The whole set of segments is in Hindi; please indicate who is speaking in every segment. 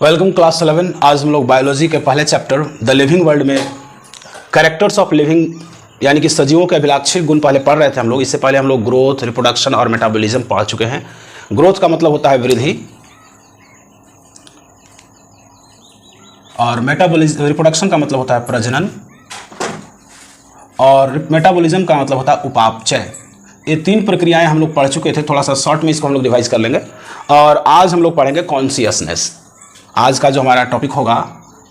Speaker 1: Welcome class 11। आज हम लोग बायोलॉजी के पहले चैप्टर द लिविंग वर्ल्ड में कैरेक्टर्स ऑफ लिविंग यानी कि सजीवों के अभिलाक्षी गुण पहले पढ़ रहे थे हम लोग। इससे पहले हम लोग ग्रोथ, रिप्रोडक्शन और मेटाबॉलिज्म पढ़ चुके हैं। ग्रोथ का मतलब होता है वृद्धि और रिप्रोडक्शन का मतलब होता है प्रजनन और मेटाबॉलिज्म का मतलब होता है उपापचय। ये तीन प्रक्रियाएं हम लोग पढ़ चुके थे। थोड़ा सा शॉर्ट में इसको हम लोग रिवाइज कर लेंगे और आज हम लोग पढ़ेंगे कॉन्शियसनेस। आज का जो हमारा टॉपिक होगा,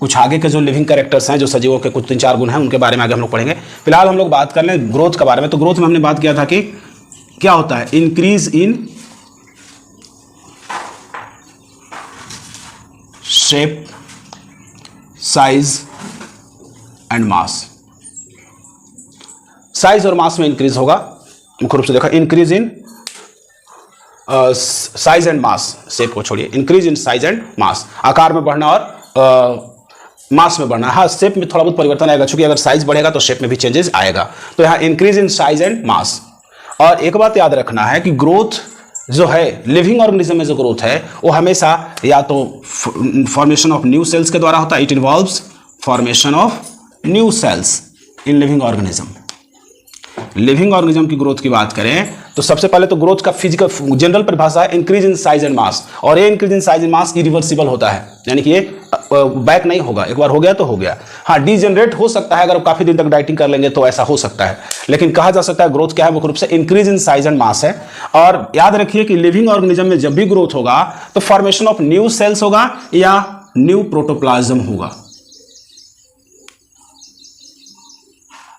Speaker 1: कुछ आगे के जो लिविंग कैरेक्टर्स हैं, जो सजीवों के कुछ 3-4 गुण हैं, उनके बारे में आगे हम लोग पढ़ेंगे। फिलहाल हम लोग बात कर लें ग्रोथ के बारे में। तो ग्रोथ में हमने बात किया था कि क्या होता है, increase in shape, size and mass. Size और मास में इंक्रीज होगा। मुख्य रूप से देखा, increase in size and mass, shape को छोड़िए, increase in size and mass, आकार में बढ़ना और मास में बढ़ना। हाँ, शेप में थोड़ा बहुत परिवर्तन आएगा, क्योंकि अगर साइज बढ़ेगा तो शेप में भी चेंजेस आएगा। तो यहाँ increase in size and mass. और एक बात याद रखना है कि ग्रोथ जो है, लिविंग ऑर्गेनिज्म में जो ग्रोथ है, वो हमेशा या तो फॉर्मेशन ऑफ न्यू सेल्स के द्वारा होता है। It involves formation of new sales in living organism. Living organism की ग्रोथ की बात करें तो सबसे पहले तो ग्रोथ का फिजिकल जनरल परिभाषा है increase in size and mass. और ये increase in size and mass irreversible होता है, यानी कि ये बैक नहीं होगा। एक बार हो गया तो हो गया। हाँ, डीजेनरेट हो सकता है, अगर काफी दिन तक डाइटिंग कर लेंगे तो ऐसा हो सकता है, लेकिन कहा जा सकता है ग्रोथ क्या है, मुख्य रूप से increase in size and mass है। और याद रखिए कि लिविंग ऑर्गेनिज्म में जब भी ग्रोथ होगा तो फॉर्मेशन ऑफ न्यू सेल्स होगा या न्यू प्रोटोप्लाज्म होगा।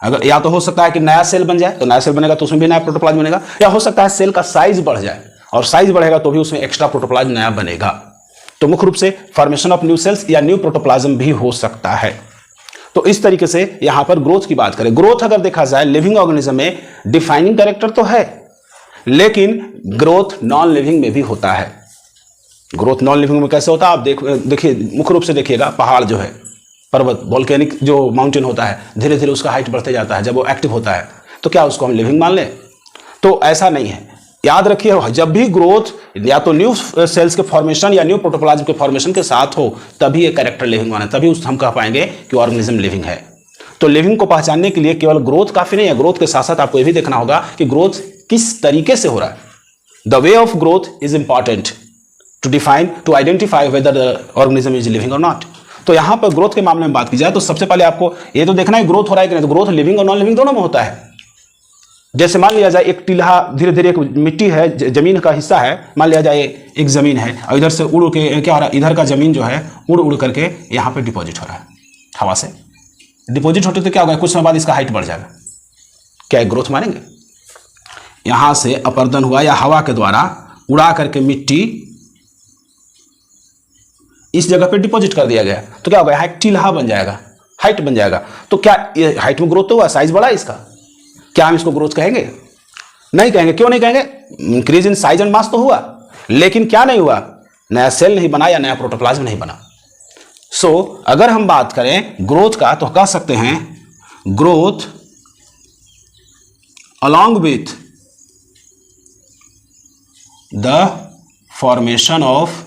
Speaker 1: अगर या तो हो सकता है कि नया सेल बन जाए, तो नया सेल बनेगा तो उसमें भी नया प्रोटोप्लाज्म बनेगा, या हो सकता है सेल का साइज बढ़ जाए और साइज बढ़ेगा तो भी उसमें एक्स्ट्रा प्रोटोप्लाज्म नया बनेगा। तो मुख्य रूप से फॉर्मेशन ऑफ न्यू सेल्स या न्यू प्रोटोप्लाज्म भी हो सकता है। तो इस तरीके से यहां पर ग्रोथ की बात करें, ग्रोथ अगर देखा जाए लिविंग ऑर्गेनिज्म में डिफाइनिंग कैरेक्टर तो है, लेकिन ग्रोथ नॉन लिविंग में भी होता है। ग्रोथ नॉन लिविंग में कैसे होता है आप देखिए, मुख्य रूप से देखिएगा, पहाड़ जो है, पर्वत, वोल्केनिक जो माउंटेन होता है, धीरे धीरे उसका हाइट बढ़ते जाता है। जब वो एक्टिव होता है तो क्या उसको हम लिविंग मान लें? तो ऐसा नहीं है। याद रखिए, जब भी ग्रोथ या तो न्यू सेल्स के फॉर्मेशन या न्यू प्रोटोप्लाज्म के फॉर्मेशन के साथ हो, तभी ये कैरेक्टर लिविंग माने, तभी हम कह पाएंगे कि ऑर्गेनिज्म लिविंग है। तो लिविंग को पहचानने के लिए केवल ग्रोथ काफी नहीं है, ग्रोथ के साथ साथ आपको यह भी देखना होगा कि ग्रोथ किस तरीके से हो रहा है। The way of growth is important to define, to identify whether the organism is living और नॉट। तो यहां पर ग्रोथ के मामले में बात की जाए तो सबसे पहले आपको ये तो देखना है ग्रोथ हो रहा है कि नहीं। तो ग्रोथ लिविंग और नॉन लिविंग दोनों में होता है। जैसे मान लिया जाए एक टीला, धीरे धीरे एक मिट्टी है, जमीन का हिस्सा है, मान लिया जाए एक जमीन है और इधर से उड़ के क्या हो रहा है, इधर का जमीन जो है उड़ उड़ करके यहां पे डिपॉजिट हो रहा है। हवा से डिपॉजिट होते तो क्या होगा, कुछ समय बाद इसका हाइट बढ़ जाएगा। क्या ग्रोथ मानेंगे? यहां से अपर्दन हुआ या हवा के द्वारा उड़ा करके मिट्टी इस जगह पे डिपॉजिट कर दिया गया, तो क्या होगा, यहाँ एक टीला बन जाएगा, हाइट बन जाएगा। तो क्या ये हाइट में ग्रोथ तो हुआ, साइज बढ़ा इसका? क्या हम इसको ग्रोथ कहेंगे? नहीं कहेंगे। क्यों नहीं कहेंगे? Increase in size and mass तो हुआ, लेकिन क्या नहीं हुआ, नया सेल नहीं बना या नया प्रोटोप्लाज्म नहीं बना। सो अगर हम बात करें ग्रोथ का तो कह सकते हैं growth along with the formation of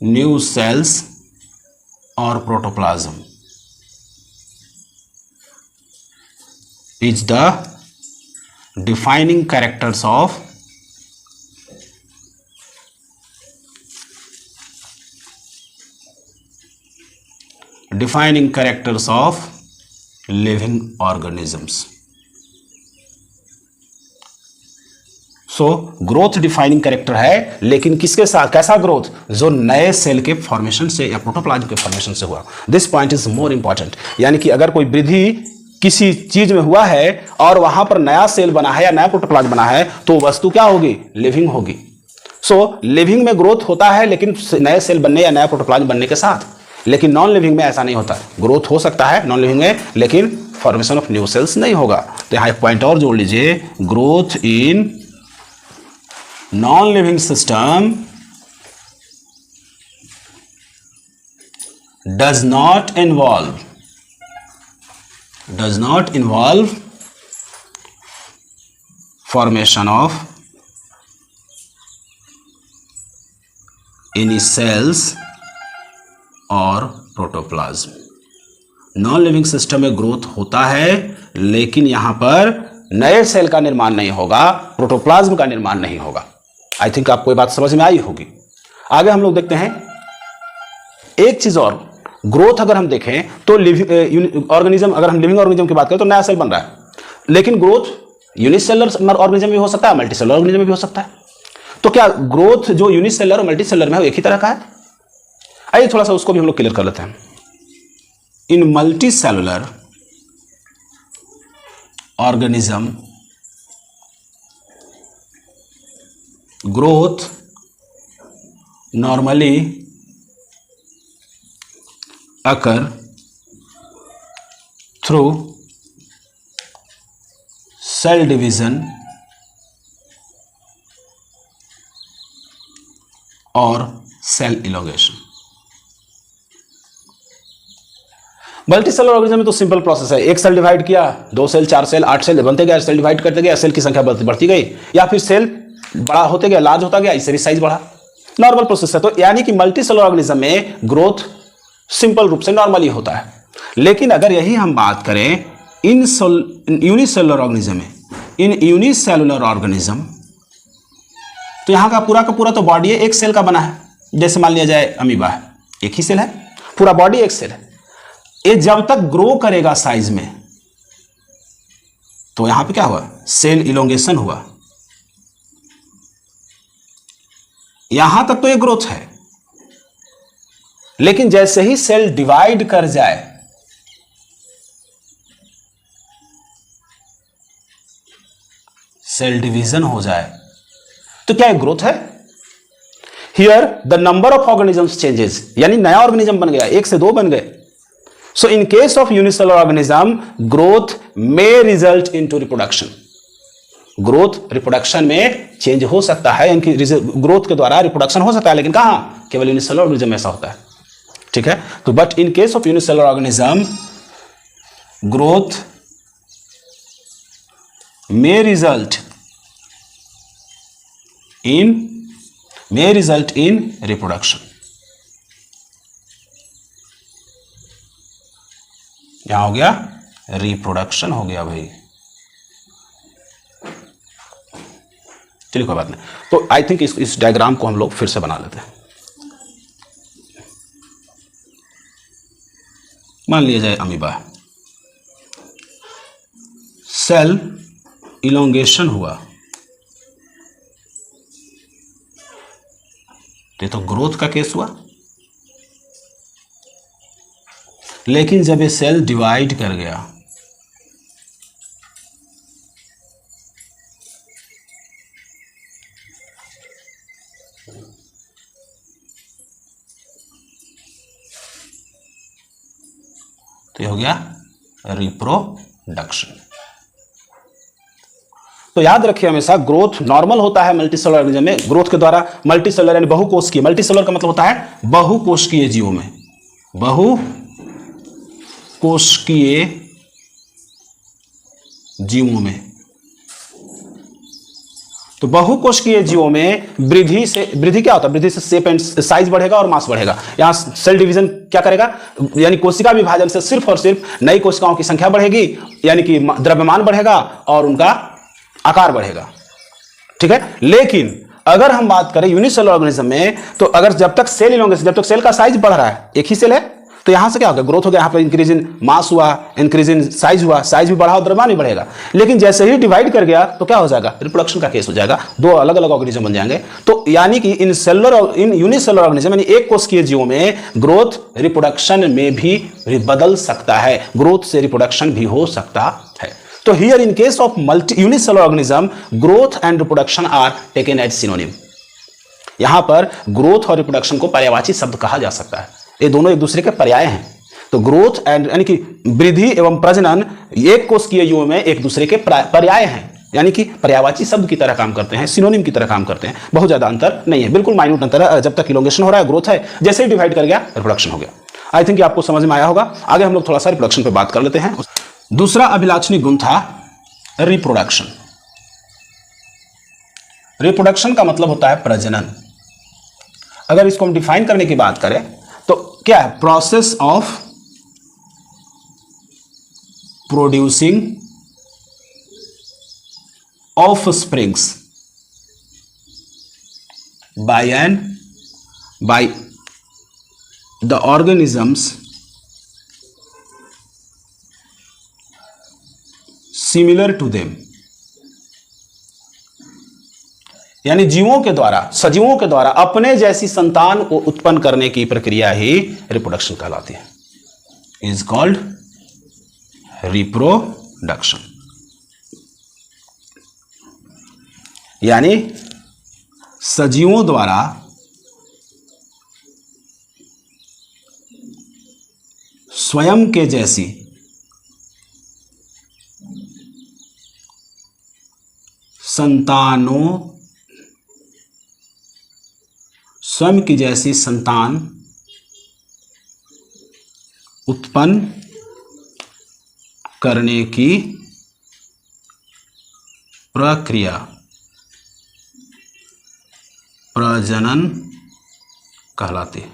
Speaker 1: new cells और protoplasm is the defining characters of living organisms. So growth defining character है, लेकिन किसके साथ, कैसा ग्रोथ, जो नए सेल के फॉर्मेशन से या प्रोटोप्लाज्म के फॉर्मेशन से हुआ। This point is more important. यानी कि अगर कोई वृद्धि किसी चीज में हुआ है और वहां पर नया सेल बना है या नया प्रोटोप्लाज्म बना है, तो वस्तु क्या होगी, लिविंग होगी। सो लिविंग में ग्रोथ होता है, लेकिन नए सेल बनने या नया प्रोटोप्लाज्म बनने के साथ। लेकिन नॉन लिविंग में ऐसा नहीं होता। ग्रोथ हो सकता है नॉन लिविंग में, लेकिन फॉर्मेशन ऑफ न्यू सेल्स नहीं होगा। तो यहां एक पॉइंट और जोड़ लीजिए, growth in non-living system does not involve formation of इन सेल्स और प्रोटोप्लाज्म। नॉन लिविंग सिस्टम में ग्रोथ होता है, लेकिन यहां पर नए सेल का निर्माण नहीं होगा, प्रोटोप्लाज्म का निर्माण नहीं होगा। आई थिंक आपको ये बात समझ में आई होगी। आगे हम लोग देखते हैं एक चीज और, ग्रोथ अगर हम देखें तो ऑर्गेनिज्म, अगर हम लिविंग ऑर्गेनिज्म की बात करें तो नया सेल बन रहा है, लेकिन ग्रोथ यूनिसेलुलर ऑर्गेनिज्म में हो सकता है, मल्टीसेलुलर ऑर्गेनिज्म में भी हो सकता है। तो क्या ग्रोथ जो यूनिसेलुलर और मल्टीसेलुलर में है वो एक ही तरह का है? आइए थोड़ा सा उसको भी हम लोग क्लियर कर लेते हैं। In multicellular organism growth normally occur through cell division और cell elongation। Multicellular organism में तो सिंपल प्रोसेस है, एक सेल डिवाइड किया, 2 सेल, 4 सेल, 8 सेल बनते गया, सेल डिवाइड करते गया, सेल की संख्या बढ़ती गई, या फिर सेल बड़ा होते गया, लार्ज होता गया, इससे भी साइज बढ़ा। नॉर्मल प्रोसेस है। तो यानी कि मल्टी सेलुलर ऑर्गेनिज्म में ग्रोथ सिंपल रूप से नॉर्मली होता है। लेकिन अगर यही हम बात करें इन यूनिसेलुलर ऑर्गेनिज्म में, इन यूनिसेलुलर ऑर्गेनिज्म, तो यहां का पूरा तो बॉडी एक सेल का बना है। जैसे मान लिया जाए अमीबा है, एक ही सेल है, पूरा बॉडी एक सेल है। ये जब तक ग्रो करेगा साइज में, तो यहां पे क्या हुआ, सेल इलोंगेशन हुआ, यहां तक तो ये ग्रोथ है। लेकिन जैसे ही सेल डिवाइड कर जाए, सेल डिवीजन हो जाए, तो क्या ये ग्रोथ है? Here the number of organisms changes, यानी नया ऑर्गेनिज्म बन गया, 1 से 2 बन गए। So in case of unicellular organism growth may result into reproduction. Growth reproduction में चेंज हो सकता है, इनकी ग्रोथ के द्वारा रिप्रोडक्शन हो सकता है, लेकिन कहां, केवल यूनिसेलुलर ऑर्गेनिज्म में ऐसा होता है। ठीक है, तो but in case of unicellular organism growth may result in reproduction। यहां हो गया रिप्रोडक्शन हो गया भाई। चलिए कोई बात नहीं। तो आई थिंक इस डायग्राम को हम लोग फिर से बना लेते हैं। मान लिया जाए अमीबा, सेल इलोंगेशन हुआ, ये तो ग्रोथ का केस हुआ। लेकिन जब ये सेल डिवाइड कर गया, तो ये हो गया रिप्रोडक्शन। तो याद रखिए हमेशा ग्रोथ नॉर्मल होता है मल्टीसेलुलर ऑर्गेनिज्म में, ग्रोथ के द्वारा मल्टीसेलुलर यानी बहुकोशिकीय, मल्टीसेलुलर का मतलब होता है बहुकोशिकीय जीवों में, बहुकोशिकीय जीवों में। तो बहुकोशिकीय जीवों में वृद्धि क्या होता है, वृद्धि से शेप एंड साइज बढ़ेगा और मास बढ़ेगा। यहां सेल डिवीजन क्या करेगा, यानी कोशिका विभाजन से सिर्फ और सिर्फ नई कोशिकाओं की संख्या बढ़ेगी, यानी कि द्रव्यमान बढ़ेगा और उनका आकार बढ़ेगा। ठीक है, लेकिन अगर हम बात करें यूनिसेलुलर ऑर्गेनिज्म में, तो अगर जब तक सेल इलोंगेशन, जब तक सेल का साइज बढ़ रहा है, एक ही सेल है, तो यहां से क्या होगा, ग्रोथ हो गया, यहां पर इंक्रीज इन मास हुआ, इंक्रीज इन साइज हुआ, साइज भी बढ़ा और द्रव्यमान भी बढ़ेगा। लेकिन जैसे ही डिवाइड कर गया तो क्या हो जाएगा, रिप्रोडक्शन का केस हो जाएगा, 2 अलग अलग ऑर्गेनिज्म बन जाएंगे। तो यानी कि इन यूनिसेलुलर ऑर्गेनिज्म यानी एक कोशिकीय जीवों में ग्रोथ रिप्रोडक्शन में भी बदल सकता है, ग्रोथ से रिप्रोडक्शन भी हो सकता है। तो here in case of unicellular organism growth and reproduction are taken as synonym. यहां पर ग्रोथ और रिप्रोडक्शन को पर्यायवाची शब्द कहा जा सकता है, ये दोनों एक दूसरे के पर्याय हैं। तो ग्रोथ एंड यानी कि वृद्धि एवं प्रजनन एक कोशिकीय जीवों में एक दूसरे के पर्याय हैं, यानी कि पर्यायवाची शब्द की तरह काम करते हैं, सिनोनिम की तरह काम करते हैं। बहुत ज्यादा अंतर नहीं है, बिल्कुल माइन्यूट अंतर है। जब तक इलोंगेशन हो रहा है ग्रोथ है, जैसे ही डिवाइड कर गया रिप्रोडक्शन हो गया। आई थिंक आपको समझ में आया होगा। आगे हम लोग थोड़ा सा रिप्रोडक्शन पे बात कर लेते हैं। दूसरा अभिलाक्षणीय गुण था रिप्रोडक्शन। रिप्रोडक्शन का मतलब होता है प्रजनन। अगर इसको हम डिफाइन करने की बात करें तो क्या है? Process of producing of springs by the organisms similar to them, यानी जीवों के द्वारा, सजीवों के द्वारा अपने जैसी संतान को उत्पन्न करने की प्रक्रिया ही रिप्रोडक्शन कहलाती है, इज कॉल्ड रिप्रोडक्शन। यानी सजीवों द्वारा स्वयं के जैसी संतानों, स्वयं की जैसी संतान उत्पन्न करने की प्रक्रिया प्रजनन कहलाती है।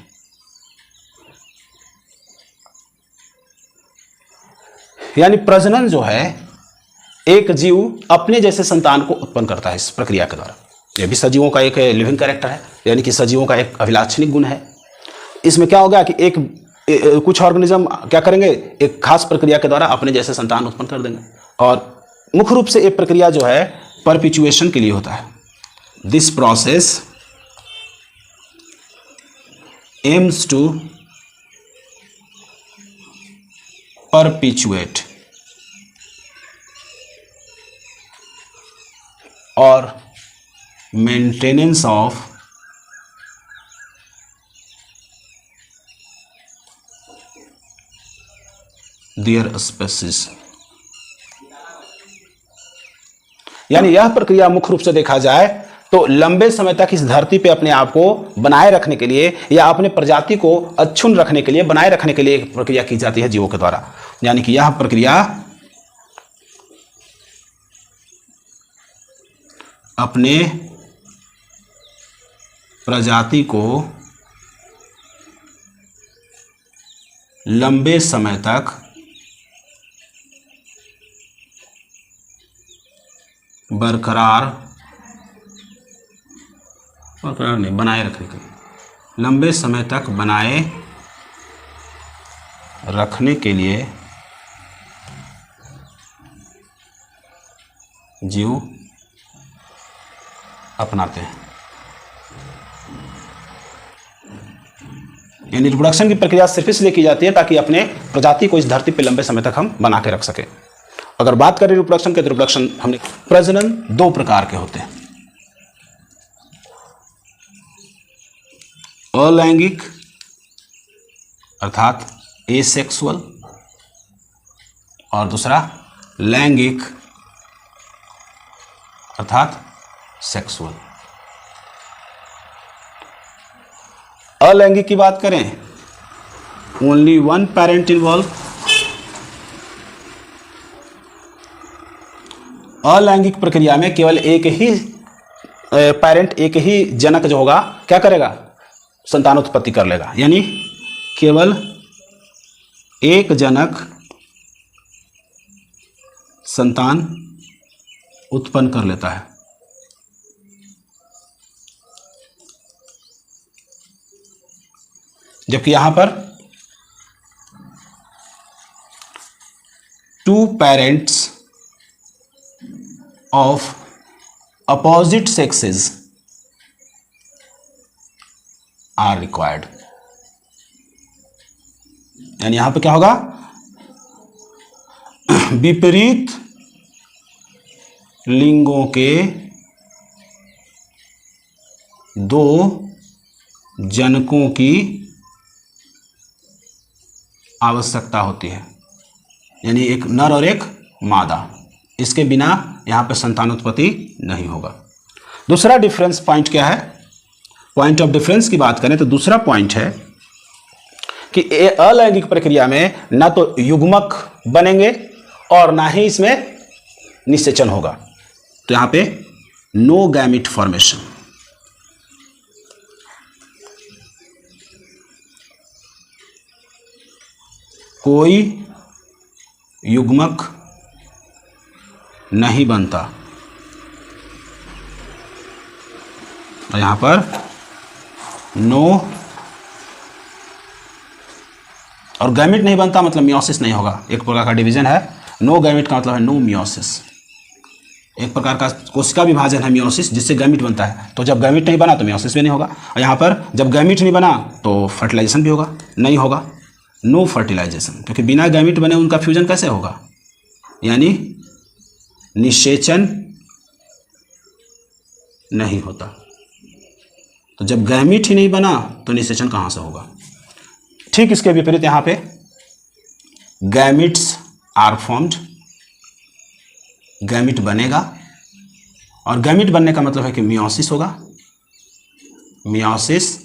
Speaker 1: यानी प्रजनन जो है, एक जीव अपने जैसे संतान को उत्पन्न करता है इस प्रक्रिया के द्वारा। यह भी सजीवों का एक लिविंग कैरेक्टर है, यानी कि सजीवों का एक अभिलाक्षणिक गुण है। इसमें क्या होगा कि कुछ ऑर्गेनिज्म क्या करेंगे, एक खास प्रक्रिया के द्वारा अपने जैसे संतान उत्पन्न कर देंगे, और मुख्य रूप से एक प्रक्रिया जो है परपिचुएशन के लिए होता है। This process aims to perpetuate or maintenance of their species। यानी यह प्रक्रिया मुख्य रूप से देखा जाए तो लंबे समय तक इस धरती पे अपने आप को बनाए रखने के लिए या अपने प्रजाति को अक्षुण्ण रखने के लिए, बनाए रखने के लिए एक प्रक्रिया की जाती है जीवों के द्वारा। यानी कि यह प्रक्रिया अपने प्रजाति को लंबे समय तक बरकरार नहीं, बनाए रखने के लिए, लंबे समय तक बनाए रखने के लिए जीव अपनाते हैं। यानी रिप्रोडक्शन की प्रक्रिया सिर्फ इसलिए की जाती है ताकि अपने प्रजाति को इस धरती पर लंबे समय तक हम बना के रख सके। अगर बात करें रिप्रोडक्शन के, तो रिप्रोडक्शन हमने प्रजनन दो प्रकार के होते हैं, अलैंगिक अर्थात एसेक्सुअल, और दूसरा लैंगिक अर्थात सेक्सुअल। अलैंगिक की बात करें, ओनली वन पेरेंट इन्वॉल्व। अलैंगिक प्रक्रिया में केवल एक ही पेरेंट, एक ही जनक जो होगा क्या करेगा, संतानोत्पत्ति कर लेगा। यानी केवल एक जनक संतान उत्पन्न कर लेता है। जबकि यहां पर two parents of opposite sexes are required. यानी यहां पे क्या होगा, विपरीत लिंगों के दो जनकों की आवश्यकता होती है। यानी एक नर और एक मादा, इसके बिना यहां पे संतानोत्पत्ति नहीं होगा। दूसरा डिफरेंस पॉइंट क्या है, पॉइंट ऑफ डिफरेंस की बात करें तो दूसरा पॉइंट है कि अलैंगिक प्रक्रिया में ना तो युग्मक बनेंगे और ना ही इसमें निषेचन होगा। तो यहां पे नो गैमिट फॉर्मेशन। कोई युग्मक नहीं बनता। और यहां पर नो, और गैमेट नहीं बनता मतलब मियोसिस नहीं होगा। एक प्रकार का डिवीजन है, नो गैमेट का मतलब है नो मियोसिस। एक प्रकार का कोशिका विभाजन है मियोसिस, जिससे गैमेट बनता है। तो जब गैमेट नहीं बना तो मियोसिस भी नहीं होगा। और यहाँ पर जब गैमेट नहीं बना तो फर्टिलाइजेशन भी होगा नहीं होगा, नो फर्टिलाइजेशन, क्योंकि बिना गैमेट बने उनका फ्यूजन कैसे होगा, यानी निषेचन नहीं होता। तो जब गैमेट ही नहीं बना तो निषेचन कहाँ से होगा। ठीक इसके विपरीत यहाँ पे गैमेट्स आर फॉर्म्ड, गैमेट बनेगा, और गैमेट बनने का मतलब है कि मियोसिस होगा, मियोसिस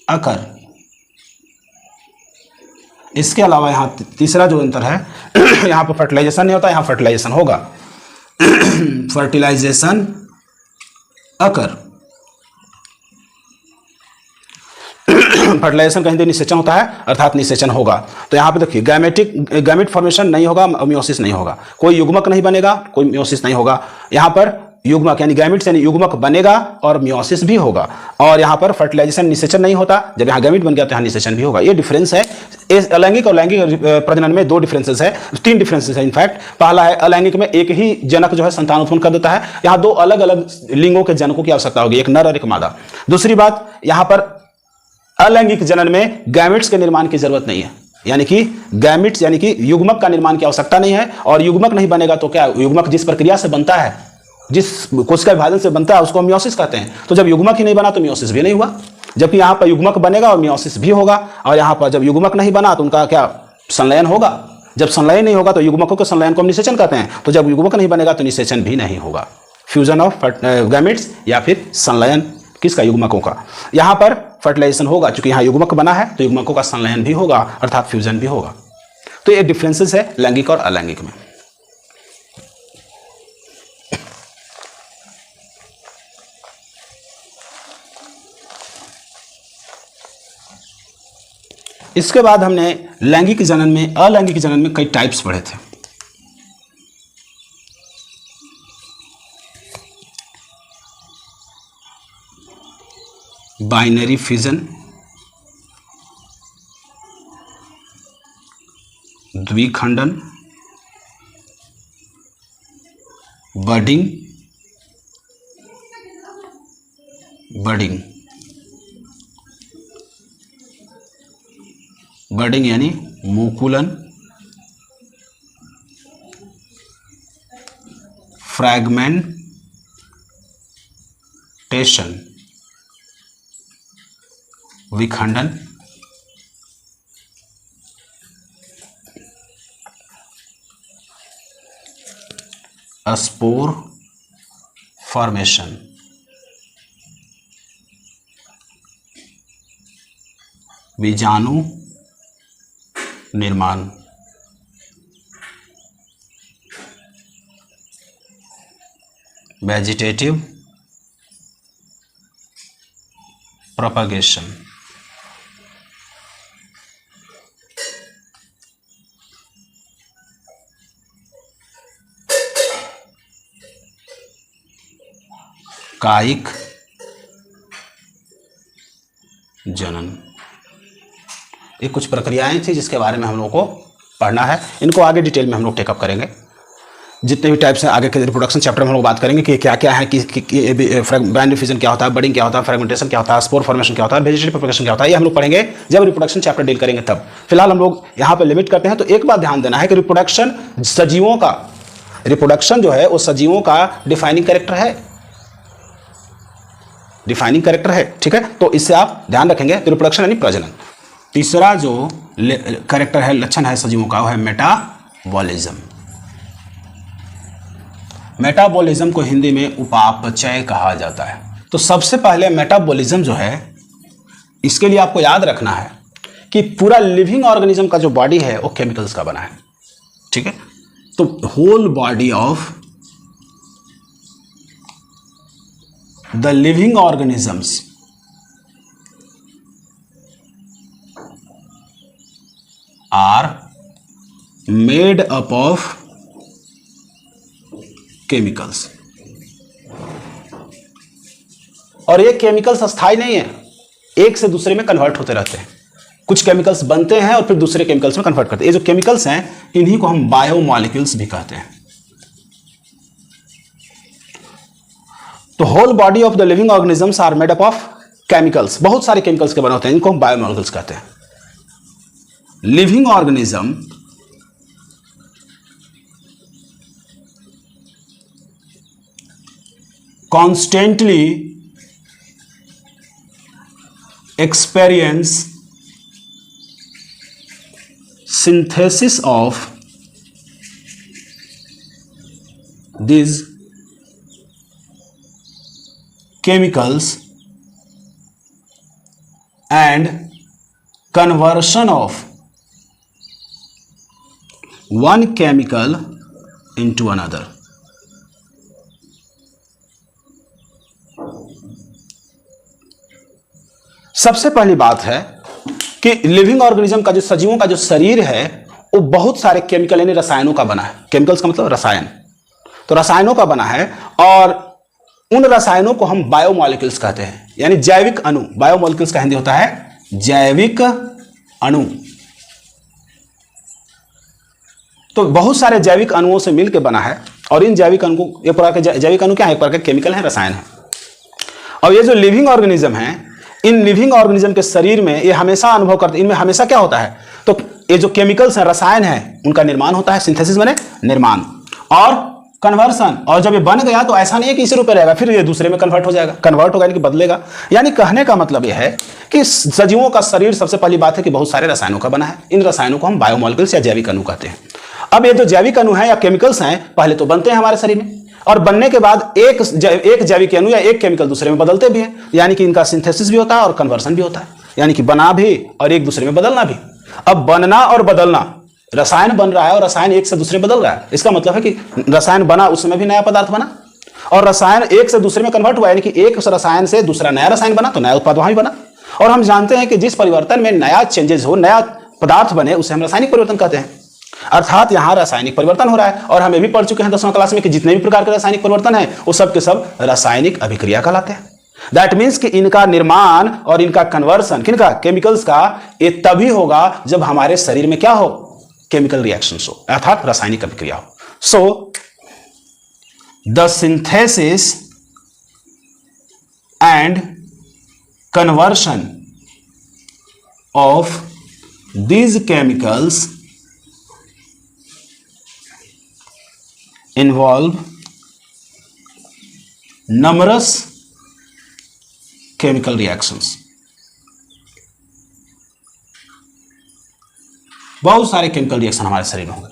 Speaker 1: अकर। इसके अलावा यहाँ तीसरा जो अंतर है, यहाँ पर फर्टिलाइजेशन नहीं होता, यहाँ फर्टिलाइजेशन होगा। फर्टिलाइजेशन अकर, फर्टिलाइजेशन कहीं निषेचन होता है, अर्थात निषेचन होगा। तो यहाँ पे देखिए गैमेट फॉर्मेशन नहीं होगा, मियोसिस नहीं होगा, कोई युग्मक नहीं बनेगा, कोई मियोसिस नहीं होगा। यहाँ पर युग्मक यानी गैमेट्स यानी युग्मक बनेगा और मियोसिस भी होगा। और यहाँ पर फर्टिलाइजेशन निषेचन नहीं होता, जब यहाँ गैमेट बन गया तो यहाँ निषेचन भी होगा। ये डिफरेंस है। अलैंगिक और लैंगिक प्रजनन में दो डिफरेंसेस है, तीन डिफरेंसेस है इनफैक्ट। पहला है अलैंगिक में एक ही जनक जो है संतान उत्पन्न कर देता है, यहाँ दो अलग अलग लिंगों के जनकों की आवश्यकता होगी, एक नर और एक मादा। दूसरी बात, यहाँ पर अलैंगिक जनन में गैमेट्स के निर्माण की जरूरत नहीं है, यानी कि गैमेट्स यानी कि युग्मक का निर्माण की आवश्यकता नहीं है। और युग्मक नहीं बनेगा तो क्या, युग्मक जिस प्रक्रिया से बनता है, जिस कोशिका विभाजन से बनता है, उसको हम मियोसिस कहते हैं। तो जब युग्मक ही नहीं बना तो मियोसिस भी नहीं हुआ, जबकि यहाँ पर युग्मक बनेगा और मियोसिस भी होगा। और यहाँ पर जब युग्मक नहीं बना तो उनका क्या, संलयन होगा। जब संलयन नहीं होगा तो युग्मकों के संलयन को हम निषेचन कहते हैं। तो जब युग्मक नहीं बनेगा तो निषेचन भी नहीं होगा। फ्यूजन ऑफ गैमेट्स या फिर संलयन किसका, युग्मकों का। यहाँ पर फर्टिलाइजेशन होगा, क्योंकि यहाँ युग्मक बना है तो युग्मकों का संलयन भी होगा, अर्थात फ्यूजन भी होगा। तो ये डिफरेंसेस है लैंगिक और अलैंगिक में। इसके बाद हमने लैंगिक जनन में, अलैंगिक जनन में कई टाइप्स पढ़े थे। बाइनरी फिजन, द्विखंडन, बडिंग, बडिंग यानी मुकुलन, फ्रैगमेंटेशन विखंडन, स्पोर फॉर्मेशन, बीजाणु निर्माण, वेजिटेटिव प्रोपगेशन, कायिक जनन। ये कुछ प्रक्रियाएं थी जिसके बारे में हम लोगों को पढ़ना है। इनको आगे डिटेल में हम लोग टेकअप करेंगे। जितने भी टाइप्स हैं आगे के रिप्रोडक्शन चैप्टर में हम लोग बात करेंगे कि क्या क्या है, कि बाइनरी फिजन क्या होता है, बडिंग क्या होता है, फ्रेगमेंटेशन क्या होता है, स्पोर फॉर्मेशन क्या होता है, वेजिटेटिव प्रोपगेशन क्या होता है। ये हम लोग पढ़ेंगे जब रिप्रोडक्शन चैप्टर डील करेंगे तब। फिलहाल हम लोग यहाँ पर लिमिट करते हैं। तो एक बात ध्यान देना है कि रिप्रोडक्शन सजीवों का, रिप्रोडक्शन जो है वो सजीवों का डिफाइनिंग कैरेक्टर है, डिफाइनिंग कैरेक्टर है। ठीक है, तो इससे आप ध्यान रखेंगे। तो रिप्रोडक्शन यानी प्रजनन। तीसरा जो कैरेक्टर है, लक्षण है सजीवों का, वो है मेटाबॉलिज्म। मेटाबॉलिज्म को हिंदी में उपापचय कहा जाता है। तो सबसे पहले मेटाबॉलिज्म जो है, इसके लिए आपको याद रखना है कि पूरा लिविंग ऑर्गेनिज्म का जो बॉडी है वो केमिकल्स का बना है। ठीक है, तो whole body of the living organisms are made up of chemicals. और ये केमिकल्स अस्थायी नहीं है, एक से दूसरे में कन्वर्ट होते रहते हैं। कुछ केमिकल्स बनते हैं और फिर दूसरे केमिकल्स में कन्वर्ट करते हैं। ये जो केमिकल्स हैं इन्हीं को हम बायोमॉलिक्यूल्स भी कहते हैं। तो whole body of the living organisms are made up of chemicals. बहुत सारे केमिकल्स के बने होते हैं, इनको हम बायोमॉलिक्यूल्स कहते हैं। Living organism constantly experience synthesis of these chemicals and conversion of one chemical into another। सबसे पहली बात है कि लिविंग ऑर्गेनिज्म का जो सजीवों का जो शरीर है वो बहुत सारे केमिकल यानी रसायनों का बना है। केमिकल्स का मतलब रसायन, तो रसायनों का बना है और उन रसायनों को हम बायोमॉलिक्यूल्स कहते हैं, यानी जैविक अणु। बायोमॉलिक्यूल्स का हिंदी होता है जैविक अणु। तो बहुत सारे जैविक अणुओं से मिलकर बना है और इन जैविक अणु को, एक प्रकार के जैविक अणु क्या है, एक प्रकार के केमिकल है, रसायन है। और ये जो लिविंग ऑर्गेनिज्म है, इन लिविंग ऑर्गेनिज्म के शरीर में ये हमेशा अनुभव करते हैं, इनमें हमेशा क्या होता है, तो ये जो केमिकल्स हैं, रसायन है, उनका निर्माण होता है। सिंथेसिस माने निर्माण, और कन्वर्सन। और जब ये बन गया तो ऐसा नहीं है कि इसी रूप में रहेगा, फिर ये दूसरे में कन्वर्ट हो जाएगा। कन्वर्ट होगा यानी कि बदलेगा। यानी कहने का मतलब यह है कि सजीवों का शरीर, सबसे पहली बात है कि बहुत सारे रसायनों का बना है। इन रसायनों को हम बायोमॉलिक्यूल्स या जैविक अणु कहते हैं। अब ये जो जैविक अणु है या केमिकल्स हैं, पहले तो बनते हैं हमारे शरीर में, और बनने के बाद एक जैविक अणु या एक केमिकल दूसरे में बदलते भी हैं। यानी कि इनका सिंथेसिस भी होता है और कन्वर्सन भी होता है, यानी कि बना भी और एक दूसरे में बदलना भी। अब बनना और बदलना, रसायन बन रहा है और रसायन एक से दूसरे में बदल रहा है, इसका मतलब है कि रसायन बना, उस समय भी नया पदार्थ बना, और रसायन एक से दूसरे में कन्वर्ट हुआ, यानी कि एक रसायन से दूसरा नया रसायन बना, तो नया उत्पाद वहां भी बना। और हम जानते हैं कि जिस परिवर्तन में नया चेंजेस हो, नया पदार्थ बने, उसे हम रासायनिक परिवर्तन कहते हैं। अर्थात यहां रासायनिक परिवर्तन हो रहा है। और हम ये भी पढ़ चुके हैं 10वीं क्लास में कि जितने भी प्रकार के रासायनिक परिवर्तन है वो सब के सब रासायनिक अभिक्रिया कहलाते हैं। दैट मीन्स कि इनका निर्माण और इनका कन्वर्सन, किनका, केमिकल्स का, ये तभी होगा जब हमारे शरीर में क्या हो, केमिकल रिएक्शंस हो, अर्थात रासायनिक अभिक्रिया हो। So the synthesis and conversion of these chemicals involve numerous chemical reactions। बहुत सारे केमिकल रिएक्शन हमारे शरीर में होंगे।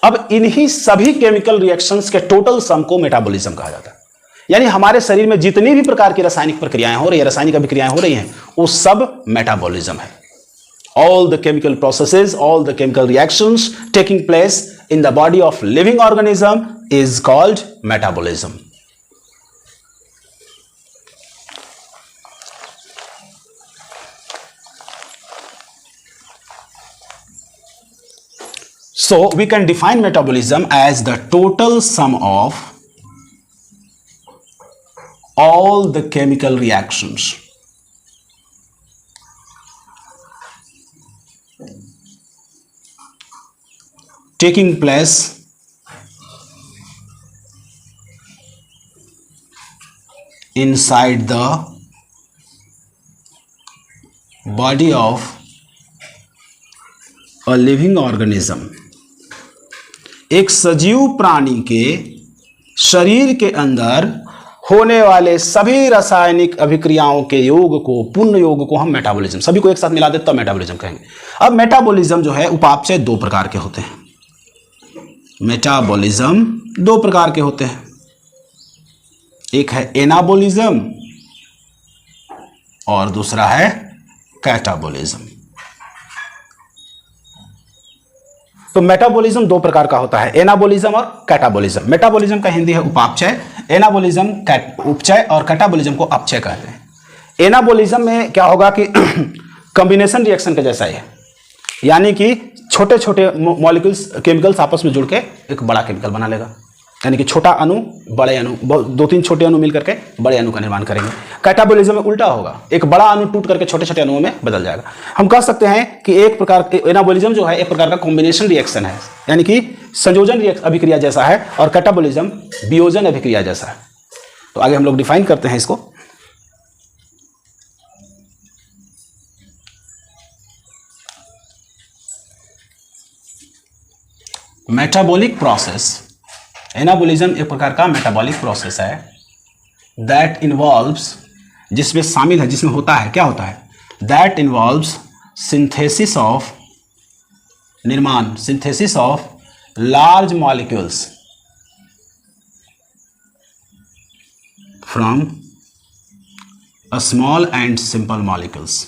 Speaker 1: अब इन्हीं सभी केमिकल रिएक्शंस के टोटल सम को मेटाबॉलिज्म कहा जाता है। यानी हमारे शरीर में जितनी भी प्रकार की रासायनिक प्रक्रियाएं हो रही है, रासायनिक अभिक्रियाएं हो रही हैं, वो सब मेटाबॉलिज्म है। All the chemical processes, all the chemical reactions taking place in the body of living organism is called metabolism। So we can define metabolism as the total sum of all the chemical reactions taking place inside the body of a living organism। एक सजीव प्राणी के शरीर के अंदर होने वाले सभी रासायनिक अभिक्रियाओं के योग को, पूर्ण योग को हम मेटाबॉलिज्म, सभी को एक साथ मिला देते तो मेटाबॉलिज्म कहेंगे। अब मेटाबॉलिज्म जो है उपापचय दो प्रकार के होते हैं। मेटाबॉलिज्म दो प्रकार के होते हैं, एक है एनाबॉलिज्म और दूसरा है कैटाबॉलिज्म। तो मेटाबॉलिज्म दो प्रकार का होता है, एनाबॉलिज्म और कैटाबॉलिज्म। मेटाबॉलिज्म का हिंदी है उपापचय, एनाबॉलिज्म उपचय और कैटाबॉलिज्म को अपचय कहते हैं। एनाबॉलिज्म में क्या होगा कि कॉम्बिनेशन रिएक्शन के जैसा है, यानी कि छोटे छोटे मॉलिक्यूल्स केमिकल्स आपस में जुड़ के एक बड़ा केमिकल बना लेगा। यानी कि छोटा अणु बड़े अणु, 2-3 छोटे अणु मिल करके बड़े अणु का निर्माण करेंगे। कैटाबोलिज्म में उल्टा होगा, एक बड़ा अणु टूट करके छोटे छोटे अणुओं में बदल जाएगा। हम कह सकते हैं कि एक प्रकार एनाबोलिज्म जो है एक प्रकार का कॉम्बिनेशन रिएक्शन है, यानी कि संयोजन अभिक्रिया जैसा है, और कैटाबोलिज्म वियोजन अभिक्रिया जैसा है। तो आगे हम लोग डिफाइन करते हैं इसको। मेटाबॉलिक प्रोसेस, एनाबोलिज्म एक प्रकार का मेटाबॉलिक प्रोसेस है दैट इन्वॉल्व्स, जिसमें शामिल है, जिसमें होता है, क्या होता है, दैट इन्वॉल्व्स सिंथेसिस ऑफ, निर्माण, synthesis of large molecules from a small and simple molecules.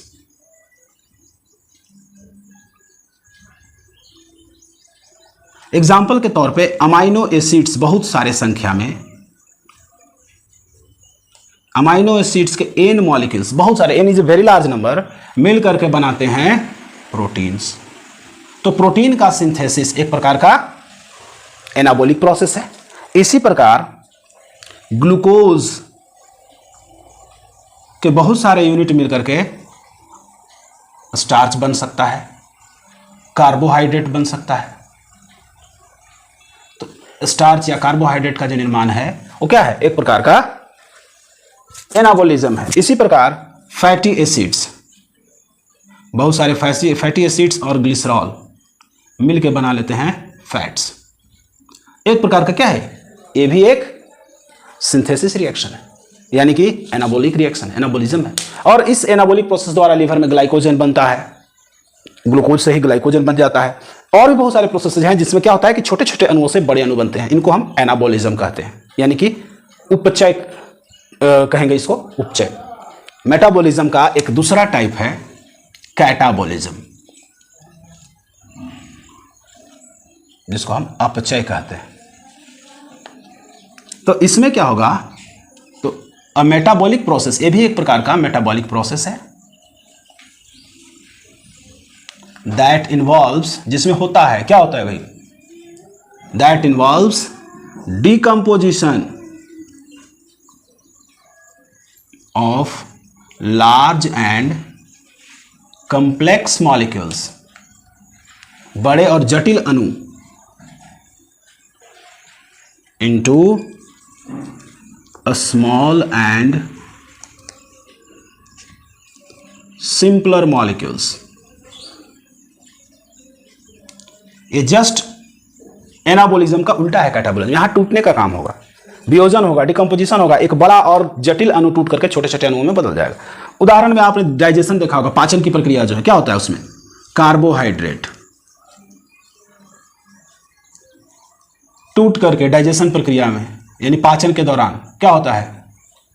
Speaker 1: Example के तौर पे अमाइनो एसिड्स, बहुत सारे संख्या में अमाइनो एसिड्स के एन मॉलिक्यूल्स, बहुत सारे, n is a very large number, मिल करके बनाते हैं प्रोटीन्स। तो प्रोटीन का सिंथेसिस एक प्रकार का एनाबॉलिक प्रोसेस है। इसी प्रकार ग्लूकोज के बहुत सारे यूनिट मिल करके स्टार्च बन सकता है, कार्बोहाइड्रेट बन सकता है। स्टार्च या कार्बोहाइड्रेट का जो निर्माण है वो क्या है, एक प्रकार का एनाबोलिज्म है। इसी प्रकार फैटी एसिड्स, बहुत सारे फैटी एसिड्स और ग्लिसरॉल मिलके बना लेते हैं फैट्स, एक प्रकार का क्या है, ये भी एक सिंथेसिस रिएक्शन है, यानी कि एनाबॉलिक रिएक्शन, एनाबोलिज्म है। और इस एनाबॉलिक प्रोसेस द्वारा लीवर में ग्लाइकोजन बनता है, ग्लूकोज से ही ग्लाइकोजन बन जाता है। और भी बहुत सारे प्रोसेसेस हैं जिसमें क्या होता है कि छोटे छोटे अणुओं से बड़े अणु बनते हैं, इनको हम एनाबोलिज्म कहते हैं, यानी कि उपचय कहेंगे इसको, उपचय। मेटाबॉलिज्म का एक दूसरा टाइप है कैटाबॉलिज्म, जिसको हम अपचय कहते हैं। तो इसमें क्या होगा, तो मेटाबॉलिक प्रोसेस, ये भी एक प्रकार का मेटाबॉलिक प्रोसेस है दैट इन्वॉल्व्स, जिसमें होता है, क्या होता है भाई, that involves decomposition of large and complex molecules, बड़े और जटिल अणु, into a small and simpler molecules. ये जस्ट एनाबोलिज्म का उल्टा है कैटाबोलिज्म। यहां टूटने का काम होगा, वियोजन होगा, डिकम्पोजिशन होगा, एक बड़ा और जटिल अणु टूट करके छोटे छोटे अणुओं में बदल जाएगा। उदाहरण में आपने डाइजेशन देखा होगा, पाचन की प्रक्रिया जो है, क्या होता है उसमें, कार्बोहाइड्रेट टूट करके डाइजेशन प्रक्रिया में, यानी पाचन के दौरान क्या होता है,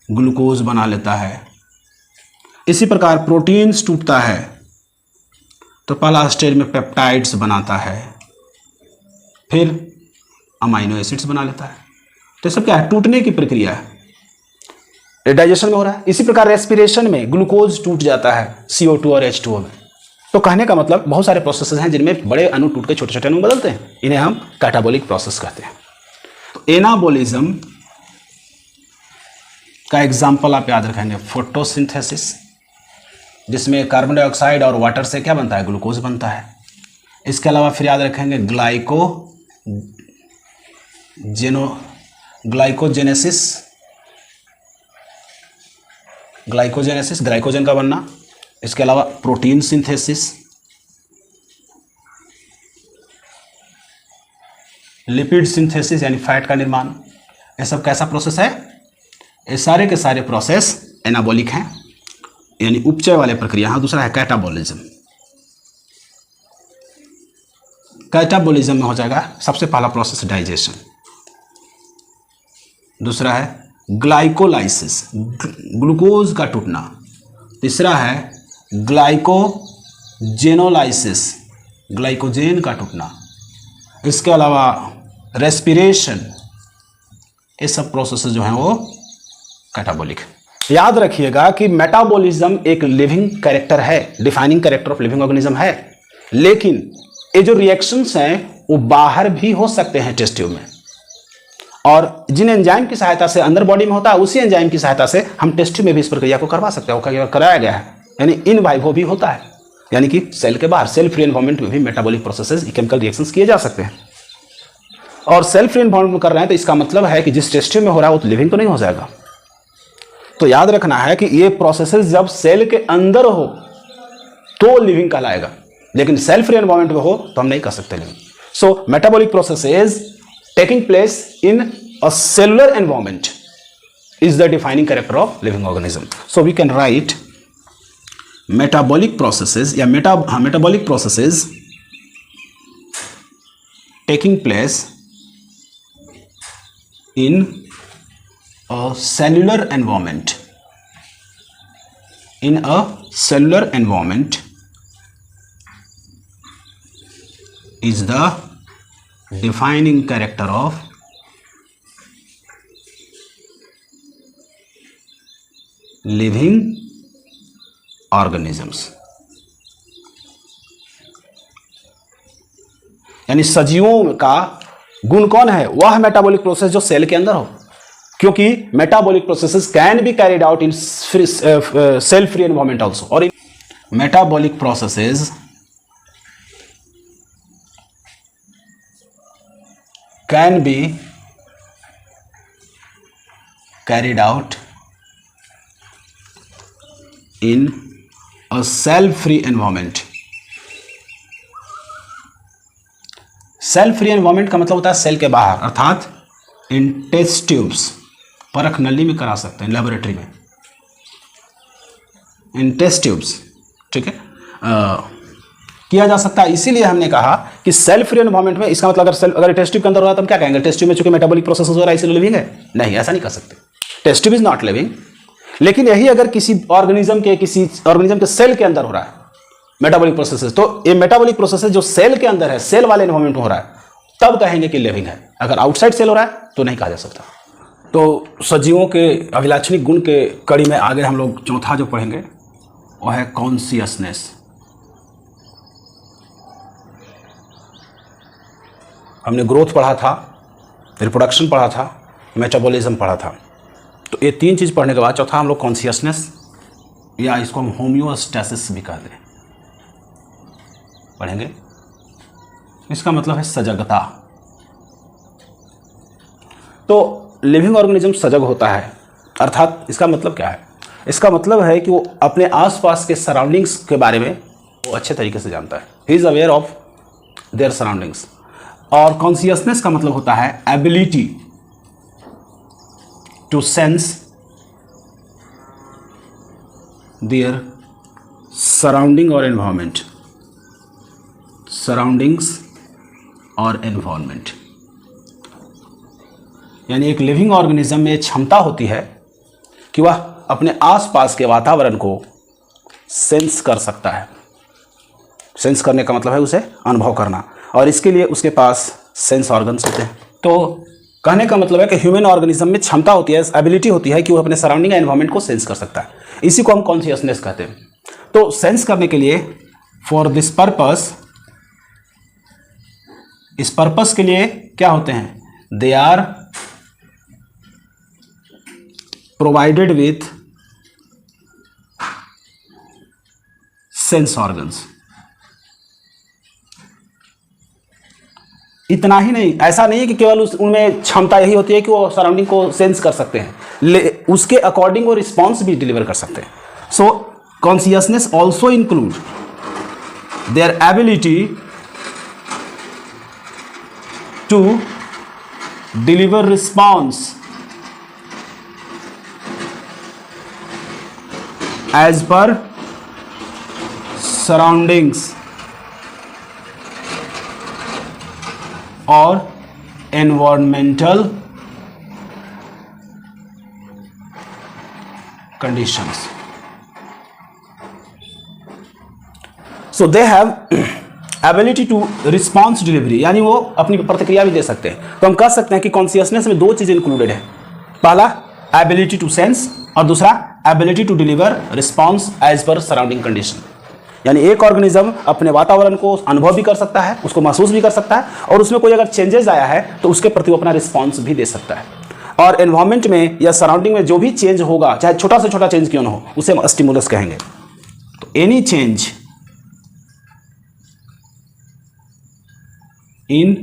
Speaker 1: ग्लूकोज बना लेता है। इसी प्रकार प्रोटीन्स टूटता है तो पहला स्टेज में पेप्टाइड्स बनाता है, फिर अमाइनो एसिड्स बना लेता है। तो सब क्या है, टूटने की प्रक्रिया है, डाइजेशन में हो रहा है। इसी प्रकार रेस्पिरेशन में ग्लूकोज टूट जाता है CO2 और H2O में। तो कहने का मतलब बहुत सारे प्रोसेसेस हैं जिनमें बड़े अणु टूट के छोटे छोटे अणु बदलते हैं, इन्हें हम कैटाबॉलिक प्रोसेस कहते हैं। तो एनाबोलिज्म का एग्जाम्पल आप याद रखेंगे, फोटोसिंथेसिस, जिसमें कार्बन डाइऑक्साइड और वाटर से क्या बनता है, ग्लूकोज बनता है। इसके अलावा फिर याद रखेंगे ग्लाइकोजेनेसिस, ग्लाइकोजन का बनना। इसके अलावा प्रोटीन सिंथेसिस, लिपिड सिंथेसिस यानी फैट का निर्माण। ये सब कैसा प्रोसेस है, ये सारे के सारे प्रोसेस एनाबॉलिक हैं, यानी उपचय वाले प्रक्रिया। हाँ, दूसरा है कैटाबॉलिज्म। कैटाबॉलिज्म में हो जाएगा सबसे पहला प्रोसेस डाइजेशन, दूसरा है ग्लाइकोलाइसिस, ग्लूकोज का टूटना, तीसरा है ग्लाइकोजेनोलाइसिस, ग्लाइकोजेन का टूटना। इसके अलावा रेस्पिरेशन, ये सब प्रोसेस जो हैं वो कैटाबॉलिक। याद रखिएगा कि मेटाबॉलिज्म एक लिविंग कैरेक्टर है, defining character of living organism है, लेकिन ये जो रिएक्शंस हैं वो बाहर भी हो सकते हैं टेस्ट ट्यूब में, और जिन एंजाइम की सहायता से अंदर बॉडी में होता है उसी एंजाइम की सहायता से हम टेस्ट ट्यूब में भी इस प्रक्रिया को करवा सकते हैं, वो कराया गया है, यानी इन वाइवो भी होता है, यानी कि सेल के बाहर सेल फ्री एनवायरनमेंट में भी मेटाबॉलिक प्रोसेसेस केमिकल रिएक्शंस किए जा सकते हैं। और सेल फ्री एनवायरनमेंट में कर रहे हैं तो इसका मतलब है कि जिस टेस्ट ट्यूब में हो रहा है वो तो लिविंग तो नहीं हो जाएगा। तो याद रखना है कि ये प्रोसेसेस जब सेल के अंदर हो तो लिविंग कहलाएगा, लेकिन सेल फ्री एनवायरनमेंट में हो तो हम नहीं कर सकते living. So metabolic processes taking place in a cellular environment is the defining character of living organism. So we can write metabolic processes या metabolic processes taking place in a cellular environment. In a cellular environment is the defining character of living organisms, यानी सजीवों का गुण कौन है? वह मेटाबॉलिक प्रोसेस जो सेल के अंदर हो, क्योंकि metabolic processes can be carried out in cell free environment also, और इन metabolic processes can be carried out in a cell-free environment. Cell free environment का मतलब होता है सेल के बाहर, अर्थात इन टेस्ट ट्यूब्स, परख नली में करा सकते हैं, लेबोरेटरी में, इन टेस्ट ट्यूब्स, ठीक है, किया जा सकता है। इसीलिए हमने कहा कि सेल फ्री एनवायरनमेंट में, इसका मतलब अगर टेस्ट ट्यूब के अंदर हो रहा है तो हम क्या कहेंगे? टेस्ट ट्यूब में चूंकि मेटाबॉलिक प्रोसेस हो रहा है इसलिए लिविंग है? नहीं, ऐसा नहीं कर सकते। Test tube is not living. लेकिन यही अगर किसी ऑर्गेनिज्म के सेल के अंदर हो रहा है मेटाबॉलिक प्रोसेसेस, तो ये मेटाबॉलिक प्रोसेसेस जो सेल के अंदर है, सेल वाले एनवायरनमेंट में हो रहा है, तब कहेंगे कि लिविंग है। अगर आउटसाइड सेल हो रहा है तो नहीं कहा जा सकता। तो सजीवों के अभिलाक्षणिक गुण के कड़ी में आगे हम लोग चौथा जो पढ़ेंगे वह है कॉन्शियसनेस। हमने ग्रोथ पढ़ा था, रिप्रोडक्शन पढ़ा था, मेटाबॉलिज्म पढ़ा था। तो ये तीन चीज़ पढ़ने के बाद चौथा हम लोग कॉन्शियसनेस, या इसको हम होम्योस्टैसिस भी कहते हैं, पढ़ेंगे। इसका मतलब है सजगता। तो लिविंग ऑर्गेनिज्म सजग होता है, अर्थात इसका मतलब क्या है? इसका मतलब है कि वो अपने आसपास के सराउंडिंग्स के बारे में वो अच्छे तरीके से जानता है। He is aware of their surroundings. और कॉन्शियसनेस का मतलब होता है ability to sense their surrounding or environment, surroundings और environment। यानी एक लिविंग ऑर्गेनिज्म में क्षमता होती है कि वह अपने आसपास के वातावरण को सेंस कर सकता है। सेंस करने का मतलब है उसे अनुभव करना, और इसके लिए उसके पास सेंस ऑर्गन्स होते हैं। तो कहने का मतलब है कि ह्यूमन ऑर्गेनिज्म में क्षमता होती है, एबिलिटी होती है कि वो अपने सराउंडिंग एनवायरनमेंट को सेंस कर सकता है। इसी को हम कॉन्शियसनेस कहते हैं। तो सेंस करने के लिए, फॉर दिस पर्पस, इस पर्पस के लिए क्या होते हैं? They are provided with sense organs. इतना ही नहीं, ऐसा नहीं है कि केवल उनमें क्षमता यही होती है कि वो सराउंडिंग को सेंस कर सकते हैं, उसके अकॉर्डिंग वो रिस्पॉन्स भी डिलीवर कर सकते हैं। So consciousness also include their ability to deliver response as per surroundings और environmental conditions. So they have ability to response delivery, यानी वो अपनी प्रतिक्रिया भी दे सकते हैं। तो हम कह सकते हैं कि कॉन्शियसनेस में दो चीज इंक्लूडेड है, पहला एबिलिटी टू सेंस और दूसरा ability to deliver response as per surrounding condition. यानी एक ऑर्गेनिज्म अपने वातावरण को अनुभव भी कर सकता है, उसको महसूस भी कर सकता है, और उसमें कोई अगर चेंजेस आया है तो उसके प्रति वो अपना रिस्पॉन्स भी दे सकता है। और एनवायरमेंट में या सराउंडिंग में जो भी चेंज होगा, चाहे छोटा से छोटा चेंज क्यों ना हो, उसे हम स्टिमुलस कहेंगे। तो any change in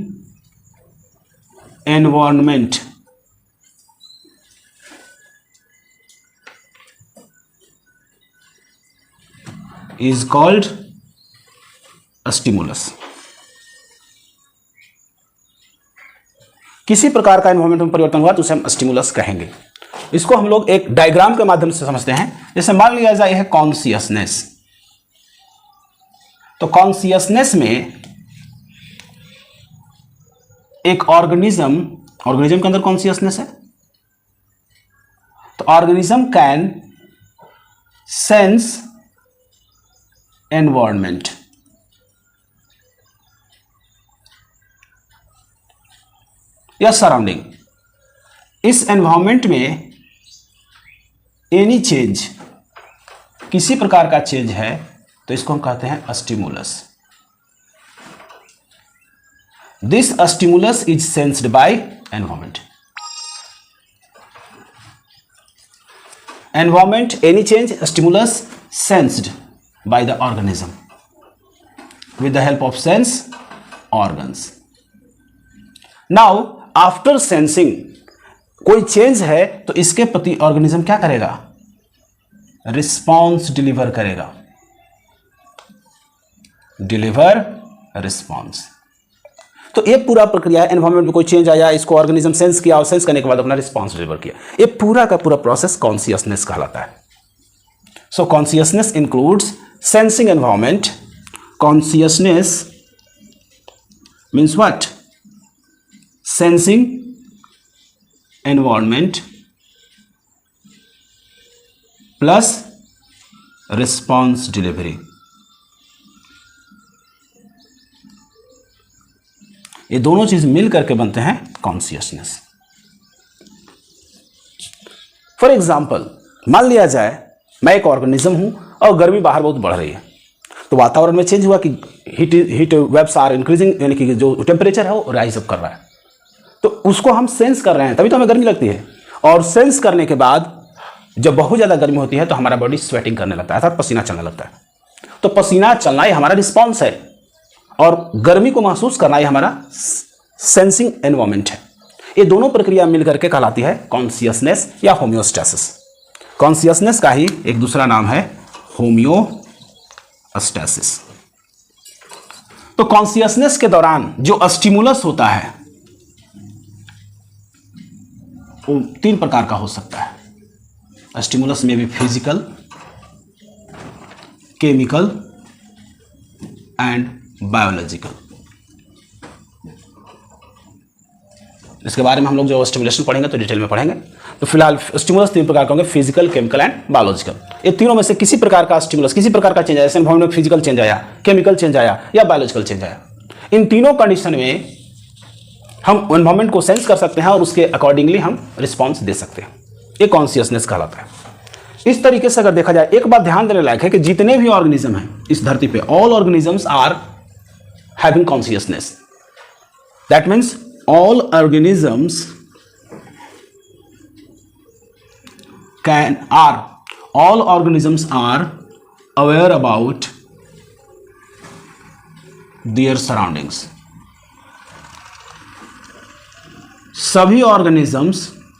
Speaker 1: environment is called a stimulus। किसी प्रकार का एनवायरमेंट में परिवर्तन हुआ तो उसे हम स्टिमुलस कहेंगे। इसको हम लोग एक डायग्राम के माध्यम से समझते हैं। जैसे मान लिया जाए है कॉन्शियसनेस। तो कॉन्शियसनेस में एक ऑर्गेनिज्म के अंदर कॉन्शियसनेस है, तो ऑर्गेनिज्म कैन सेंस एनवायरमेंट। या सराउंडिंग। इस एनवायरमेंट में एनी चेंज, किसी प्रकार का चेंज है तो इसको हम कहते हैं stimulus. This stimulus is sensed by environment. Environment, any change, stimulus sensed by the organism with the help of sense organs। Now after sensing, कोई चेंज है तो इसके प्रति ऑर्गेनिज्म क्या करेगा? रिस्पॉन्स डिलीवर करेगा। Deliver response. तो ये पूरा प्रक्रिया है। एनवायरमेंट में कोई चेंज आया, इसको ऑर्गेनिज्म सेंस किया और सेंस करने के बाद अपना रिस्पॉन्स डिलीवर किया। ये पूरा का पूरा प्रोसेस कॉन्शियसनेस कहलाता है। सो consciousness includes sensing environment। Consciousness means what? Sensing environment plus response delivery। ये दोनों चीज मिल करके बनते हैं कॉन्शियसनेस। फॉर एग्जाम्पल, मान लिया जाए मैं एक ऑर्गेनिज्म हूं और गर्मी बाहर बहुत बढ़ रही है, तो वातावरण में चेंज हुआ कि हीट वेव्स आर इंक्रीजिंग, यानी कि जो टेम्परेचर है वो राइज अप कर रहा है, तो उसको हम सेंस कर रहे हैं, तभी तो हमें गर्मी लगती है। और सेंस करने के बाद जब बहुत ज़्यादा गर्मी होती है तो हमारा बॉडी स्वेटिंग करने लगता है, अर्थात पसीना चलने लगता है। तो पसीना चलना ही हमारा रिस्पॉन्स है, और गर्मी को महसूस करना ही हमारा सेंसिंग एनवायरमेंट है। ये दोनों प्रक्रिया मिलकर के कहलाती है कॉन्शियसनेस या होम्योस्टैसिस। कॉन्शियसनेस का ही एक दूसरा नाम है होम्योस्टैसिस। तो कॉन्शियसनेस के दौरान जो स्टिमुलस होता है वो 3 प्रकार का हो सकता है। स्टिमुलस में भी फिजिकल, केमिकल एंड बायोलॉजिकल। इसके बारे में हम लोग जो स्टिमुलेशन पढ़ेंगे तो डिटेल में पढ़ेंगे। तो फिलहाल स्टिमुलस 3 प्रकार के होंगे, फिजिकल, केमिकल एंड बायोलॉजिकल। ये तीनों में से किसी प्रकार का स्टिमुलस, किसी प्रकार का चेंज आया, जैसे एनवायरमेंट में फिजिकल चेंज आया, केमिकल चेंज आया या बायोलॉजिकल चेंज आया, इन तीनों कंडीशन में हम एनवायरमेंट को सेंस कर सकते हैं और उसके अकॉर्डिंगली हम रिस्पॉन्स दे सकते हैं। ये कॉन्शियसनेस कहलाता है। इस तरीके से अगर देखा जाए, एक बात ध्यान देने लायक है कि जितने भी ऑर्गेनिज्म हैं इस धरती पे, all organisms are having consciousness. That means all organisms are aware about their surroundings। सभी ऑर्गेनिजम्स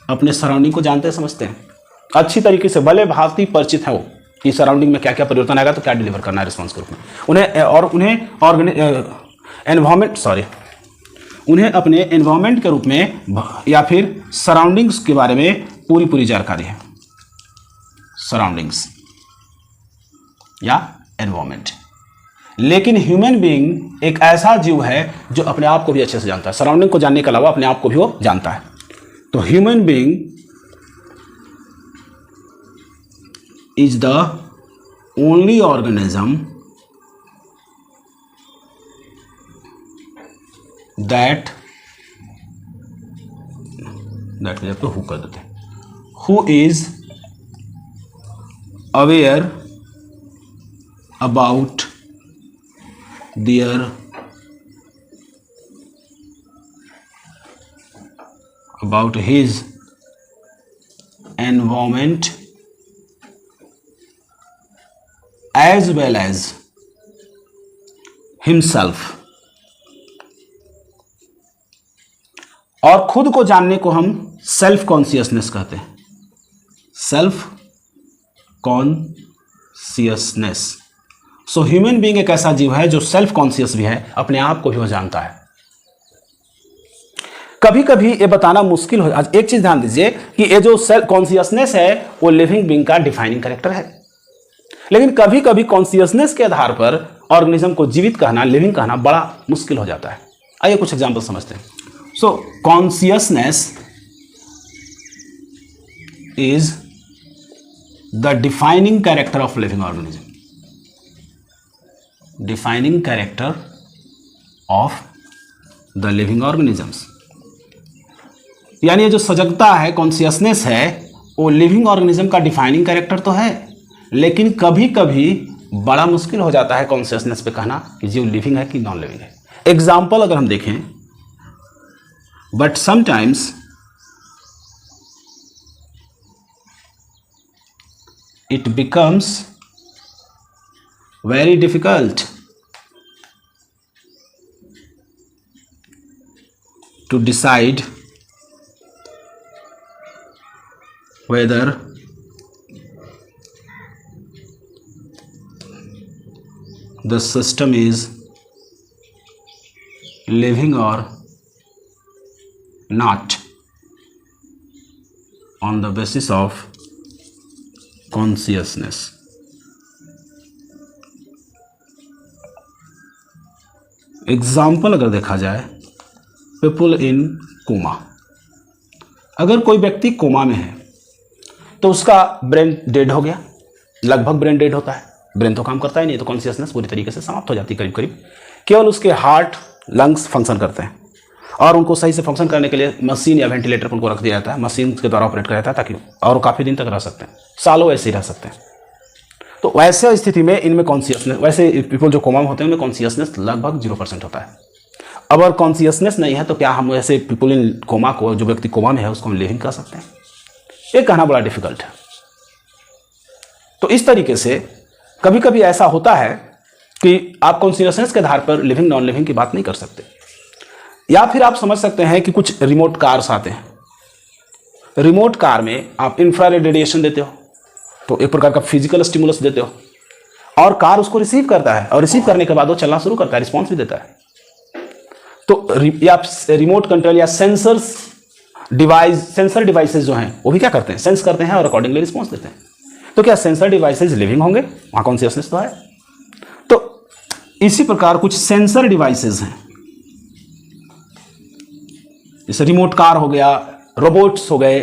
Speaker 1: अपने सराउंडिंग को जानते हैं, समझते हैं अच्छी तरीके से, भले भांति परिचित है वो कि सराउंडिंग में क्या क्या परिवर्तन आएगा तो क्या डिलीवर करना है रिस्पॉन्स के रूप में उन्हें अपने एनवायरमेंट के रूप में या फिर सराउंडिंग्स के बारे में पूरी जानकारी है। सराउंडिंग्स या एनवायरमेंट। लेकिन ह्यूमन बीइंग एक ऐसा जीव है जो अपने आप को भी अच्छे से जानता है, सराउंडिंग को जानने के अलावा अपने आप को भी वो जानता है। तो human being is the only organism that को हु कर देते हैं, who is aware about their about his environment as well as himself. और खुद को जानने को हम सेल्फ कॉन्शियसनेस कहते हैं, self consciousness. So human being एक ऐसा जीव है जो सेल्फ कॉन्शियस भी है, अपने आप को भी वो जानता है। कभी कभी ये बताना मुश्किल हो, आज एक चीज ध्यान दीजिए कि ये जो सेल्फ कॉन्शियसनेस है वो लिविंग बीइंग का डिफाइनिंग कैरेक्टर है, लेकिन कभी कभी कॉन्शियसनेस के आधार पर ऑर्गेनिज्म को जीवित कहना, लिविंग कहना बड़ा मुश्किल हो जाता है। आइए कुछ एग्जांपल समझते हैं। So consciousness is the defining character of living organism, defining character of the living organisms. यानी ये जो सजगता है, कॉन्शियसनेस है, वो लिविंग ऑर्गेनिज्म का डिफाइनिंग कैरेक्टर तो है, लेकिन कभी कभी बड़ा मुश्किल हो जाता है कॉन्शियसनेस पे कहना कि जीव लिविंग है कि नॉन लिविंग है। एग्जाम्पल अगर हम देखें, but sometimes it becomes very difficult to decide whether the system is living or not on the basis of consciousness. Example अगर देखा जाए, पीपल इन कोमा। अगर कोई व्यक्ति कोमा में है तो उसका ब्रेन डेड हो गया, लगभग ब्रेन डेड होता है, ब्रेन तो काम करता ही नहीं, तो कॉन्शियसनेस पूरी तरीके से समाप्त हो जाती है करीब करीब। केवल उसके हार्ट, लंग्स फंक्शन करते हैं, और उनको सही से फंक्शन करने के लिए मशीन या वेंटिलेटर पर उनको रख दिया जाता है, मशीन के द्वारा ऑपरेट किया जाता है, ताकि और काफ़ी दिन तक रह सकते हैं, सालों ऐसे ही रह सकते हैं। तो वैसे स्थिति में इनमें कॉन्शियसनेस, वैसे पीपल जो कोमा में होते हैं उनमें कॉन्शियसनेस लगभग 0% होता है। अब अगर कॉन्शियसनेस नहीं है तो क्या हम ऐसे पीपल इन कोमा को, जो व्यक्ति कोमा में है, उसको हम लिविंग कर सकते हैं? ये कहना बड़ा डिफिकल्ट है। तो इस तरीके से कभी कभी ऐसा होता है कि आप कॉन्शियसनेस के आधार पर लिविंग नॉन लिविंग की बात नहीं कर सकते। या फिर आप समझ सकते हैं कि कुछ रिमोट कार्स आते हैं, रिमोट कार में आप इंफ्रारेड रेडिएशन देते हो, तो एक प्रकार का फिजिकल स्टिमुलस देते हो, और कार उसको रिसीव करता है, और रिसीव करने के बाद वो चलना शुरू करता है, रिस्पॉन्स भी देता है। तो या रिमोट कंट्रोल या सेंसर्स डिवाइस, सेंसर डिवाइसेस जो हैं वो भी क्या करते हैं, सेंस करते हैं और अकॉर्डिंगली रिस्पॉन्स देते हैं। तो क्या सेंसर डिवाइसेस लिविंग होंगे? वहाँ कॉन्शियसनेस तो है। तो इसी प्रकार कुछ सेंसर डिवाइसेस हैं, जैसे रिमोट कार हो गया, रोबोट्स हो गए,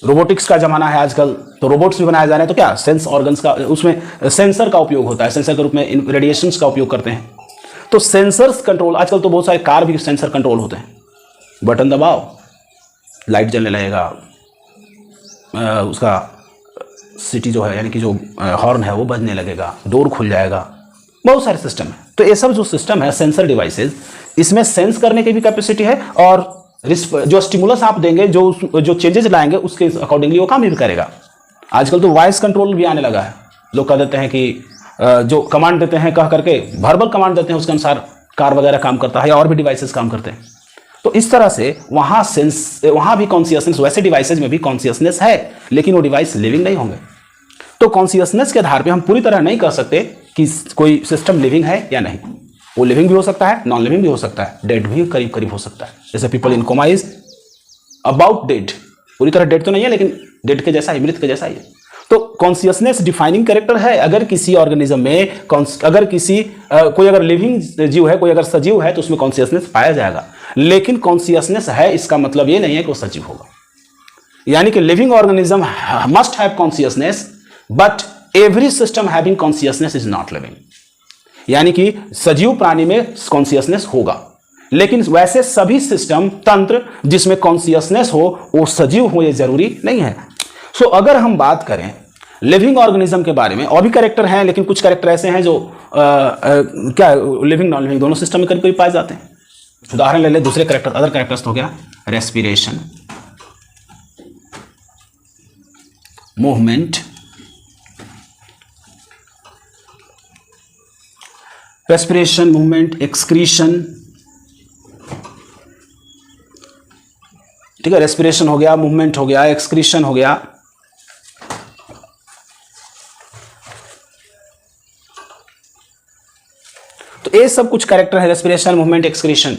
Speaker 1: रोबोटिक्स का जमाना है आजकल, तो रोबोट्स भी बनाए जा रहे हैं। तो क्या सेंस ऑर्गन्स का, उसमें सेंसर का उपयोग होता है, सेंसर के रूप में रेडिएशंस का उपयोग करते हैं। तो सेंसर्स कंट्रोल, आजकल तो बहुत सारे कार भी सेंसर कंट्रोल होते हैं, बटन दबाओ लाइट जलने लगेगा, उसका सिटी जो है यानी कि जो हॉर्न है वो बजने लगेगा, डोर खुल जाएगा, बहुत सारे सिस्टम है। तो ये सब जो सिस्टम है सेंसर डिवाइसेस, इसमें सेंस करने की भी कैपेसिटी है, और जो स्टिमुलस आप देंगे, जो चेंजेस लाएंगे उसके अकॉर्डिंगली वो काम भी करेगा। आजकल तो वॉइस कंट्रोल भी आने लगा है, लोग कह देते हैं कि जो कमांड देते हैं कह करके, वर्बल कमांड देते हैं, उसके अनुसार कार वगैरह काम करता है, या और भी डिवाइसेस काम करते हैं। तो इस तरह से वहाँ भी कॉन्शियसनेस, वैसे डिवाइसेज में भी कॉन्शियसनेस है, लेकिन वो डिवाइस लिविंग नहीं होंगे। तो कॉन्शियसनेस के आधार पे हम पूरी तरह नहीं कह सकते कि कोई सिस्टम लिविंग है या नहीं। वो लिविंग भी हो सकता है, नॉन लिविंग भी हो सकता है, डेड भी करीब करीब हो सकता है। जैसे people in coma is about dead, पूरी तरह डेड तो नहीं है, लेकिन डेड के जैसा ही, मृत के जैसा ही है। तो कॉन्शियसनेस डिफाइनिंग कैरेक्टर है। अगर किसी ऑर्गेनिज्म में अगर कोई अगर लिविंग जीव है, कोई अगर सजीव है, तो उसमें कॉन्शियसनेस पाया जाएगा। लेकिन कॉन्शियसनेस है, इसका मतलब ये नहीं है कि वो सजीव होगा। यानी कि living organism must have consciousness, but every system having consciousness is not living. यानी कि सजीव प्राणी में कॉन्शियसनेस होगा, लेकिन वैसे सभी सिस्टम, तंत्र जिसमें कॉन्शियसनेस हो वो सजीव हो, ये जरूरी नहीं है। सो अगर हम बात करें लिविंग ऑर्गेनिज्म के बारे में और भी कैरेक्टर हैं, लेकिन कुछ कैरेक्टर ऐसे हैं जो क्या लिविंग नॉन लिविंग दोनों सिस्टम में कभी कभी पाए जाते हैं। उदाहरण ले ले दूसरे कैरेक्टर, अदर कैरेक्टर्स तो हो गया respiration, movement, respiration, movement, excretion, ठीक है, रेस्पिरेशन हो गया, मूवमेंट हो गया, एक्सक्रीशन हो गया। तो ये सब कुछ कैरेक्टर है, रेस्पिरेशन, मूवमेंट, एक्सक्रीशन,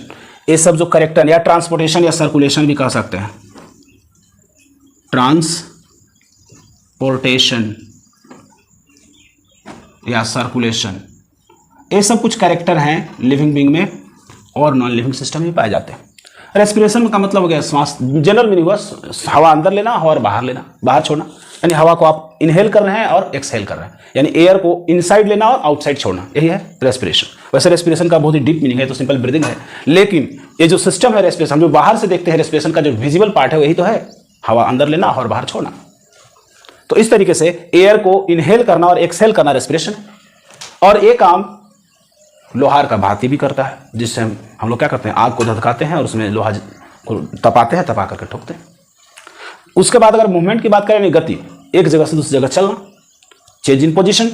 Speaker 1: ये सब जो कैरेक्टर, या ट्रांसपोर्टेशन या सर्कुलेशन भी कह सकते हैं, ट्रांसपोर्टेशन या सर्कुलेशन, ये सब कुछ कैरेक्टर हैं लिविंग बीइंग में और नॉन लिविंग सिस्टम में पाए जाते हैं। रेस्पिरेशन का मतलब हो गया श्वास, जनरल मीनिंग हुआ हवा अंदर लेना और बाहर लेना, बाहर छोड़ना, यानी हवा को आप इनहेल कर रहे हैं और एक्सहेल कर रहे हैं, यानी एयर को इनसाइड लेना और आउटसाइड छोड़ना, यही है रेस्पिरेशन। वैसे रेस्पिरेशन का बहुत ही डीप मीनिंग है, तो सिंपल ब्रीदिंग है, लेकिन ये जो सिस्टम है रेस्पिरेशन, हम जो बाहर से देखते हैं रेस्पिरेशन का जो विजिबल पार्ट है वही तो है, हवा अंदर लेना और बाहर छोड़ना। तो इस तरीके से एयर को इनहेल करना और एक्सहेल करना रेस्पिरेशन है। और ये काम लोहार का भाती भी करता है, जिससे हम लोग क्या करते हैं, आग को धधकाते हैं और उसमें लोहा को तपाते हैं, तपा करके ठोकते हैं। उसके बाद अगर मूवमेंट की बात करें, गति, एक जगह से दूसरी जगह चलना, चेंज इन पोजीशन,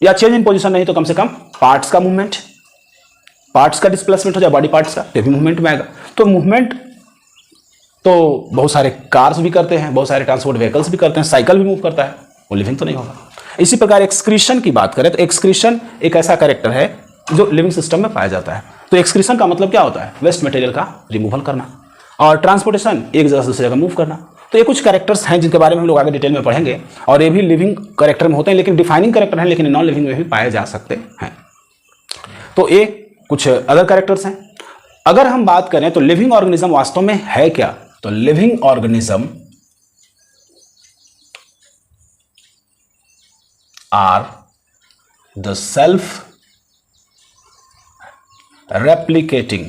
Speaker 1: या चेंज इन पोजीशन नहीं तो कम से कम पार्ट्स का मूवमेंट, पार्ट्स का डिस्प्लेसमेंट हो जाए, बॉडी पार्ट्स का, तो भी मूवमेंट में आएगा। तो मूवमेंट तो बहुत सारे कार्स भी करते हैं, बहुत सारे ट्रांसपोर्ट व्हीकल्स भी करते हैं, साइकिल भी मूव करता है, वो लिविंग तो नहीं होगा। इसी प्रकार एक्सक्रीशन की बात करें तो एक्सक्रीशन एक ऐसा कैरेक्टर है जो लिविंग सिस्टम में पाया जाता है। तो एक्सक्रीशन का मतलब क्या होता है, वेस्ट मटेरियल का रिमूवल करना, और ट्रांसपोर्टेशन एक जगह से दूसरी जगह मूव करना। तो ये कुछ कैरेक्टर्स हैं जिनके बारे में हम लोग आगे डिटेल में पढ़ेंगे, और ये भी लिविंग कैरेक्टर में होते हैं, लेकिन डिफाइनिंग कैरेक्टर हैं, लेकिन नॉन लिविंग में भी पाए जा सकते हैं। तो ये कुछ अदर कैरेक्टर्स हैं। अगर हम बात करें तो लिविंग ऑर्गेनिज्म वास्तव में है क्या, तो living organism are the self replicating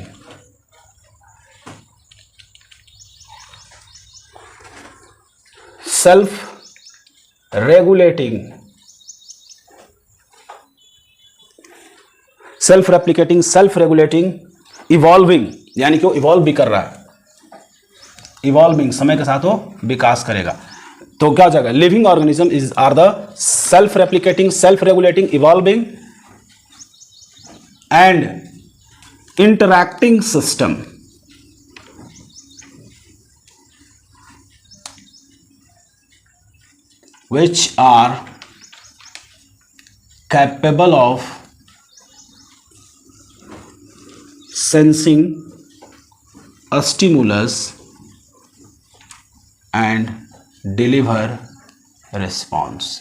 Speaker 1: self regulating evolving, यानी कि वो इवॉल्व भी कर रहा है, इवॉल्विंग समय के साथ वो विकास करेगा। तो क्या हो जाएगा, living organism is are the self replicating, self regulating, evolving and interacting system which are capable of sensing a stimulus and deliver response।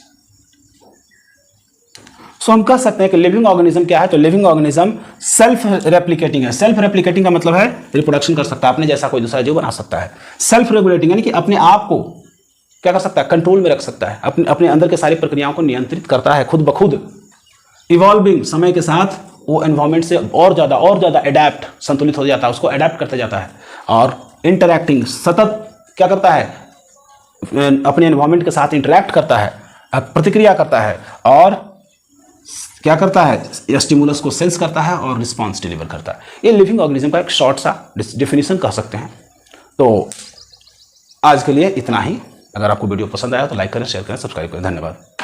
Speaker 1: सो हम कह सकते हैं कि लिविंग ऑर्गेनिज्म क्या है, तो लिविंग ऑर्गेनिज्म सेल्फ रेप्लिकेटिंग है। सेल्फ रेप्लिकेटिंग का मतलब है रिप्रोडक्शन कर सकता है, अपने जैसा कोई दूसरा जीव बना सकता है। सेल्फ रेगुलेटिंग यानी कि अपने आप को क्या कर सकता है, कंट्रोल में रख सकता है, अपने अंदर के सारी प्रक्रियाओं को नियंत्रित करता है खुद ब खुद। इवॉल्विंग समय के साथ वो एनवायरमेंट से और ज़्यादा एडेप्ट, संतुलित हो जाता है, उसको एडेप्ट करते जाता है। और इंटरैक्टिंग सतत क्या करता है, अपने एनवायरमेंट के साथ इंटरैक्ट करता है, प्रतिक्रिया करता है, और क्या करता है, स्टिमुलस को सेंस करता है और रिस्पांस डिलीवर करता है। ये लिविंग ऑर्गेनिज्म का एक शॉर्ट सा डेफिनेशन कह सकते हैं। तो आज के लिए इतना ही। अगर आपको वीडियो पसंद आया तो लाइक करें, शेयर करें, सब्सक्राइब करें। धन्यवाद।